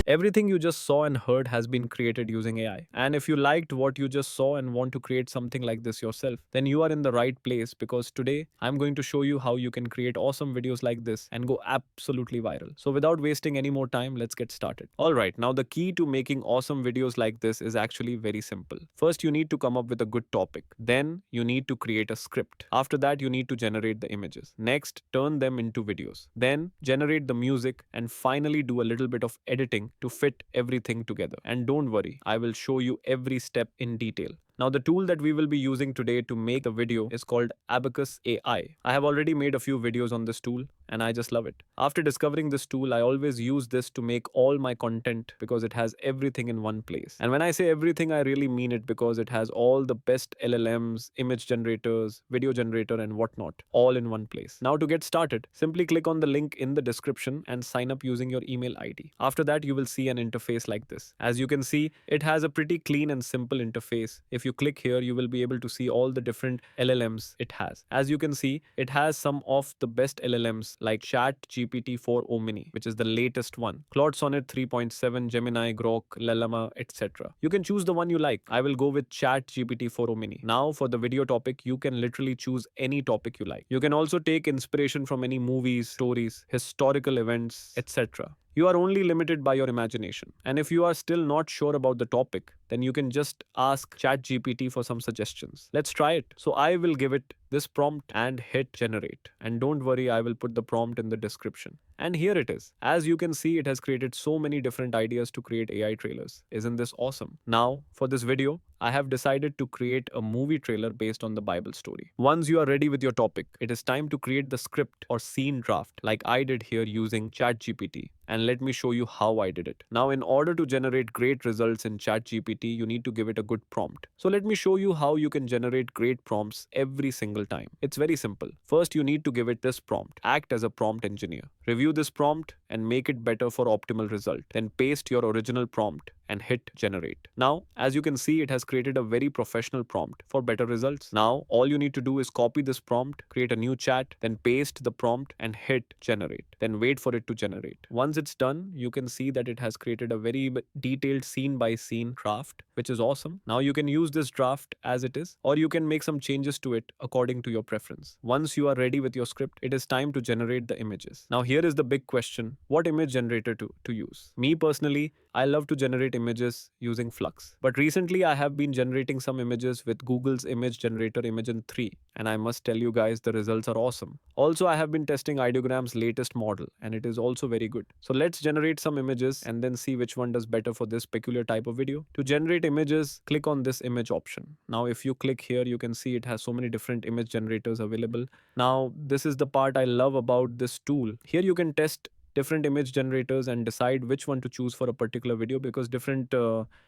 Everything you just saw and heard has been created using AI. And if you liked what you just saw and want to create something like this yourself, then you are in the right place because today I'm going to show you how you can create awesome videos like this and go absolutely viral. So without wasting any more time, let's get started. Alright, now the key to making awesome videos like this is actually very simple. First, you need to come up with a good topic. Then you need to create a script. After that, you need to generate the images. Next, turn them into videos. Then generate the music and finally do a little bit of editing to fit everything together. And don't worry, I will show you every step in detail. Now the tool that we will be using today to make the video is called Abacus AI. I have already made a few videos on this tool and I just love it. After discovering this tool, I always use this to make all my content because it has everything in one place. And when I say everything, I really mean it because it has all the best LLMs, image generators, video generator and whatnot, all in one place. Now to get started, simply click on the link in the description and sign up using your email ID. After that, you will see an interface like this. As you can see, it has a pretty clean and simple interface. If you click here, you will be able to see all the different LLMs it has. As you can see, it has some of the best LLMs like ChatGPT O3 Mini, which is the latest one, Claude Sonnet 3.7, Gemini, Grok, Llama, etc. You can choose the one you like. I will go with ChatGPT O3 Mini. Now for the video topic, you can literally choose any topic you like. You can also take inspiration from any movies, stories, historical events, etc. You are only limited by your imagination. And if you are still not sure about the topic, then you can just ask ChatGPT for some suggestions. Let's try it. So I will give it this prompt and hit generate. And don't worry, I will put the prompt in the description. And here it is. As you can see, it has created so many different ideas to create AI trailers. Isn't this awesome? Now, for this video, I have decided to create a movie trailer based on the Bible story. Once you are ready with your topic, it is time to create the script or scene draft like I did here using ChatGPT. And let me show you how I did it. Now, in order to generate great results in ChatGPT, you need to give it a good prompt. So let me show you how you can generate great prompts every single time. It's very simple. First, you need to give it this prompt. Act as a prompt engineer. Review this prompt and make it better for optimal result. Then paste your original prompt and hit generate. Now, as you can see, it has created a very professional prompt for better results. Now, all you need to do is copy this prompt, create a new chat, then paste the prompt and hit generate. Then wait for it to generate. Once it's done, you can see that it has created a very detailed scene by scene draft, which is awesome. Now you can use this draft as it is, or you can make some changes to it according to your preference. Once you are ready with your script, it is time to generate the images. Now here is the big question, what image generator to use? Me personally, I love to generate images using Flux. But recently I have been generating some images with Google's image generator Imagen 3. And I must tell you guys, the results are awesome. Also, I have been testing Ideogram's latest model and it is also very good. So let's generate some images and then see which one does better for this peculiar type of video. To generate images, click on this image option. Now, if you click here, you can see it has so many different image generators available. Now, this is the part I love about this tool. Here you can test different image generators and decide which one to choose for a particular video because different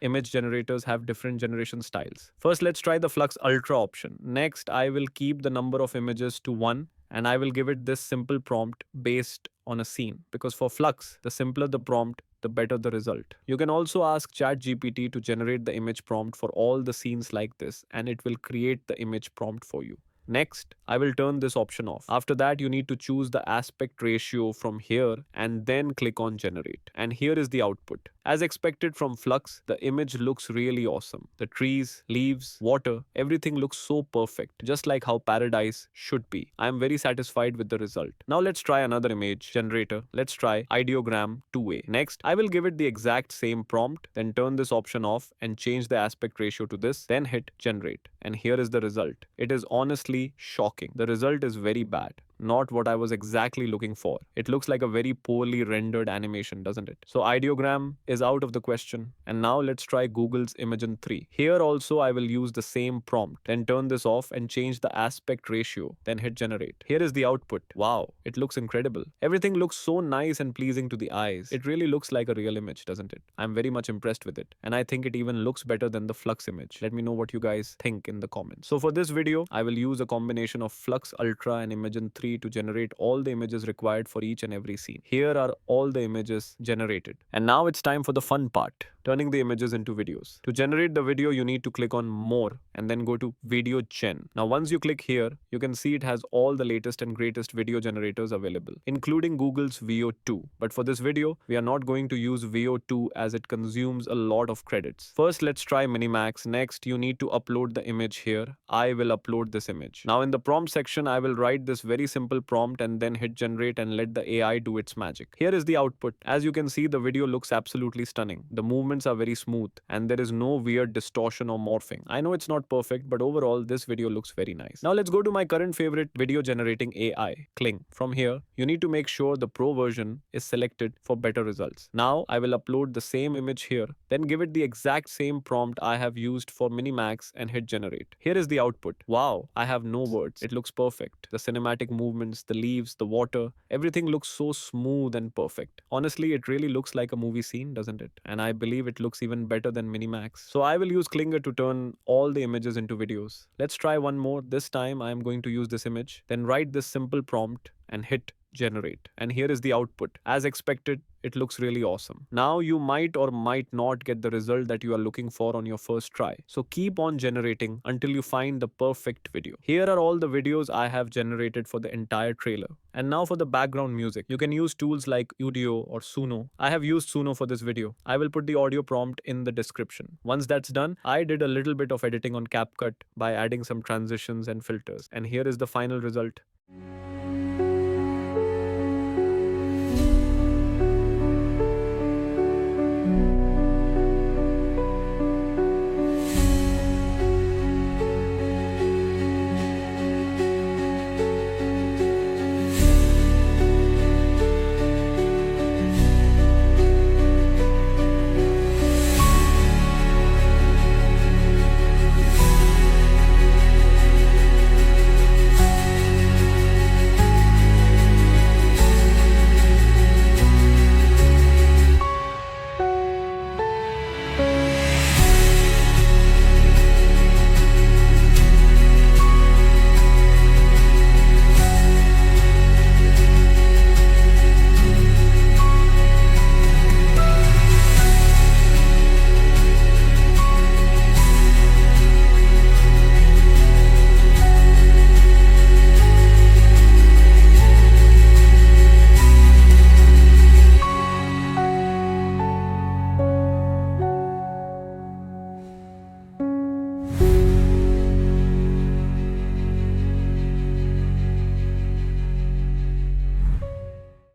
image generators have different generation styles. First, let's try the Flux Ultra option. Next, I will keep the number of images to 1 and I will give it this simple prompt based on a scene because for Flux, the simpler the prompt, the better the result. You can also ask ChatGPT to generate the image prompt for all the scenes like this and it will create the image prompt for you. Next, I will turn this option off. After that, you need to choose the aspect ratio from here and then click on generate. And here is the output. As expected from Flux, the image looks really awesome. The trees, leaves, water, everything looks so perfect, just like how paradise should be. I am very satisfied with the result. Now let's try another image generator. Let's try Ideogram 2A. Next, I will give it the exact same prompt, then turn this option off and change the aspect ratio to this, then hit generate. And here is the result. It is honestly shocking. The result is very bad. Not what I was exactly looking for. It looks like a very poorly rendered animation, doesn't it? So Ideogram is out of the question. And now let's try Google's Imagen 3. Here also I will use the same prompt, then turn this off and change the aspect ratio, then hit generate. Here is the output. Wow, it looks incredible. Everything looks so nice and pleasing to the eyes. It really looks like a real image, doesn't it? I'm very much impressed with it. And I think it even looks better than the Flux image. Let me know what you guys think in the comments. So for this video, I will use a combination of Flux Ultra and Imagen 3 to generate all the images required for each and every scene. Here are all the images generated. And now it's time for the fun part. turning the images into videos. To generate the video, you need to click on More and then go to Video Gen. Now, once you click here, you can see it has all the latest and greatest video generators available, including Google's VO2. But for this video, we are not going to use VO2 as it consumes a lot of credits. First, let's try Minimax. Next, you need to upload the image here. I will upload this image. Now, in the prompt section, I will write this very simple prompt and then hit generate and let the AI do its magic. Here is the output. As you can see, the video looks absolutely stunning. The movements are very smooth and there is no weird distortion or morphing. I know it's not perfect, but overall, this video looks very nice. Now, let's go to my current favorite video generating AI, Kling. From here, you need to make sure the pro version is selected for better results. Now, I will upload the same image here, then give it the exact same prompt I have used for Minimax and hit generate. Here is the output. Wow, I have no words. It looks perfect. The cinematic movements, the leaves, the water, everything looks so smooth and perfect. Honestly, it really looks like a movie scene, doesn't it? And I believe it looks even better than Minimax. So I will use Klinger to turn all the images into videos. Let's try one more. This time I am going to use this image, then write this simple prompt and hit generate. And here is the output. As expected, it looks really awesome. Now you might or might not get the result that you are looking for on your first try. So keep on generating until you find the perfect video. Here are all the videos I have generated for the entire trailer. And now for the background music. You can use tools like Udio or Suno. I have used Suno for this video. I will put the audio prompt in the description. Once that's done, I did a little bit of editing on CapCut by adding some transitions and filters. And here is the final result.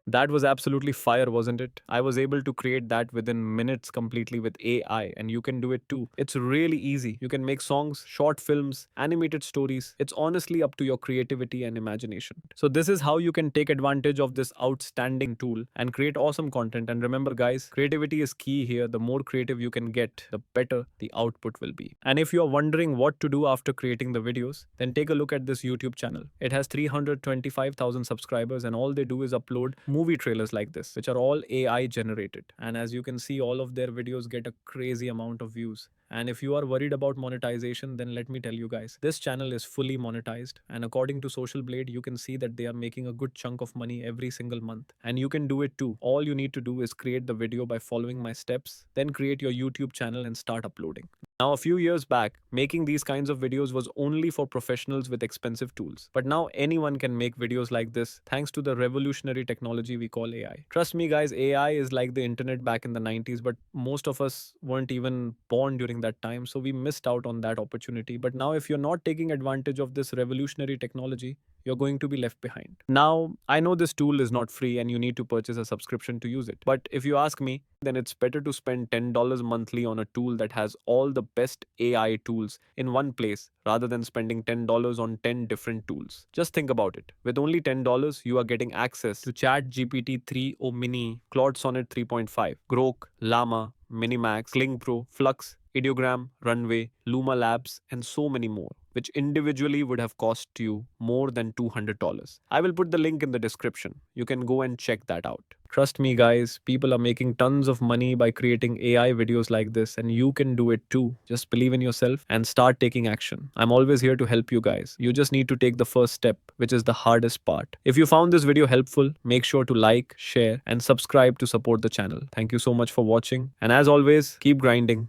That was absolutely fire, wasn't it? I was able to create that within minutes completely with AI, and you can do it too. It's really easy. You can make songs, short films, animated stories. It's honestly up to your creativity and imagination. So this is how you can take advantage of this outstanding tool and create awesome content. And remember guys, creativity is key here. The more creative you can get, the better the output will be. And if you are wondering what to do after creating the videos, then take a look at this YouTube channel. It has 325,000 subscribers and all they do is upload movie trailers like this, which are all AI generated. And as you can see, all of their videos get a crazy amount of views. And if you are worried about monetization, then let me tell you guys, this channel is fully monetized. And according to Social Blade, you can see that they are making a good chunk of money every single month. And you can do it too. All you need to do is create the video by following my steps, then create your YouTube channel and start uploading. Now, a few years back, making these kinds of videos was only for professionals with expensive tools. But now anyone can make videos like this thanks to the revolutionary technology we call AI. Trust me guys, AI is like the internet back in the 90s, but most of us weren't even born during that time, so we missed out on that opportunity. But now if you're not taking advantage of this revolutionary technology, you're going to be left behind. Now, I know this tool is not free and you need to purchase a subscription to use it. But if you ask me, then it's better to spend $10 monthly on a tool that has all the best AI tools in one place rather than spending $10 on 10 different tools. Just think about it. With only $10, you are getting access to ChatGPT O3 Mini, Claude Sonnet 3.5, Grok, Llama, Minimax, Kling Pro, Flux, Ideogram, Runway, Luma Labs, and so many more. which individually would have cost you more than $200. I will put the link in the description. You can go and check that out. Trust me, guys, people are making tons of money by creating AI videos like this, and you can do it too. Just believe in yourself and start taking action. I'm always here to help you guys. You just need to take the first step, which is the hardest part. If you found this video helpful, make sure to like, share, and subscribe to support the channel. Thank you so much for watching. And as always, keep grinding.